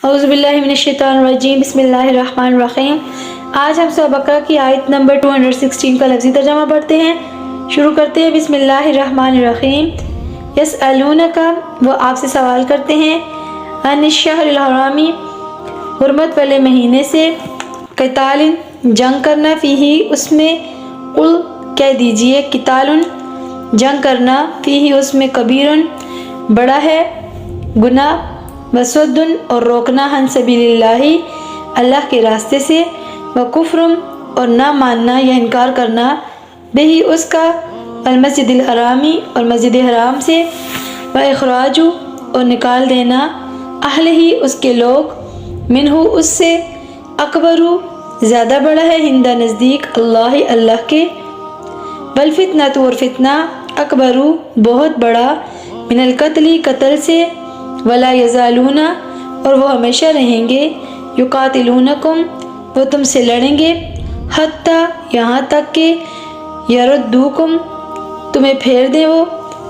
اعوذ باللہ من الشیطان الرجیم، بسم اللہ الرحمن الرحیم۔ آج ہم سورہ بقرہ کی آیت نمبر 216 کا لفظی ترجمہ پڑھتے ہیں۔ شروع کرتے ہیں بسم اللہ الرحمن الرحیم۔ یسألونک، وہ آپ سے سوال کرتے ہیں، عن الشہر الحرام، حرمت والے مہینے سے، قتال، جنگ کرنا، فیہ، اس میں، قل، کہہ دیجئے، قتال، جنگ کرنا، فیہ، اس میں، کبیر، بڑا ہے گناہ، وصد، اور روکنا، عن سبیل اللہ، اللہ کے راستے سے، وکفر، اور نہ ماننا یا انکار کرنا، بہی، اس کا، المسجد الحرامی، اور مسجد حرام سے، واخراج، اور نکال دینا، اہل ہی، اس کے لوگ، منہ، اس سے، اکبر، زیادہ بڑا ہے، عند، نزدیک، اللہ کے، والفتنۃ، اور فتنہ، اکبر، بہت بڑا، من القتل، قتل سے، ولا یزالون، اور وہ ہمیشہ رہیں گے، یقاتلونکم، وہ تم سے لڑیں گے، حتی، یہاں تک کہ، یردوکم، تمہیں پھیر دیں وہ،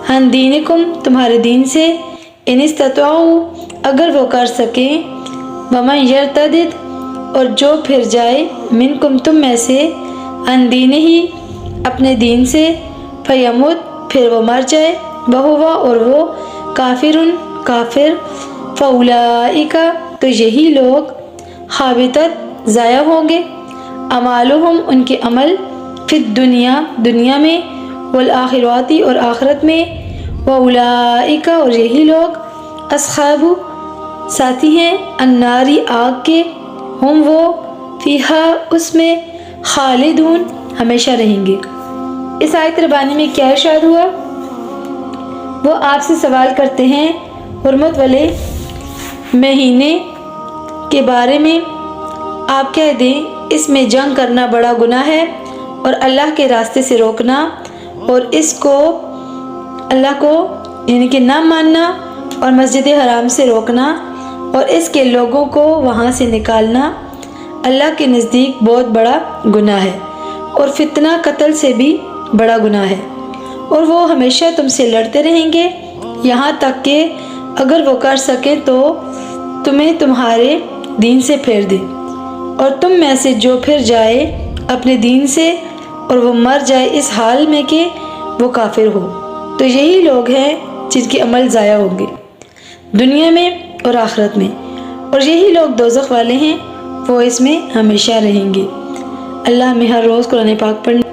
عن دینکم، تمہارے دین سے، ان استطاعوا، اگر وہ کر سکیں، ومن یرتدد، اور جو پھر جائے، منکم، تم میں سے، عن دینہ، اپنے دین سے، فیمت، پھر وہ مر جائے، وہو، اور وہ، کافر، فاولئک، تو یہی لوگ، حابطت، ضائع ہوں گے، اعمالہم، ان کے عمل، فی الدنیا، دنیا میں، والآخرات، اور آخرت میں، واولئک، اور یہی لوگ، اصحاب، ساتھی ہیں، النار، آگ کے، ہم وہ، فیہا، اس میں، خالدون، ہمیشہ رہیں گے۔ اس آیت ربانی میں کیا ارشاد ہوا؟ وہ آپ سے سوال کرتے ہیں حرمت والے مہینے کے بارے میں، آپ کہہ دیں اس میں جنگ کرنا بڑا گناہ ہے، اور اللہ کے راستے سے روکنا، اور اس کو، اللہ کو یعنی کہ نہ ماننا، اور مسجد حرام سے روکنا، اور اس کے لوگوں کو وہاں سے نکالنا، اللہ کے نزدیک بہت بڑا گناہ ہے، اور فتنہ، قتل سے بھی بڑا گناہ ہے، اور وہ ہمیشہ تم سے لڑتے رہیں گے، یہاں تک کہ اگر وہ کر سکیں تو تمہیں تمہارے دین سے پھیر دیں، اور تم میں سے جو پھر جائے اپنے دین سے، اور وہ مر جائے اس حال میں کہ وہ کافر ہو، تو یہی لوگ ہیں جن کے عمل ضائع ہوں گے دنیا میں اور آخرت میں، اور یہی لوگ دوزخ والے ہیں، وہ اس میں ہمیشہ رہیں گے۔ اللہ ہمیں ہر روز قرآن پاک پڑھنے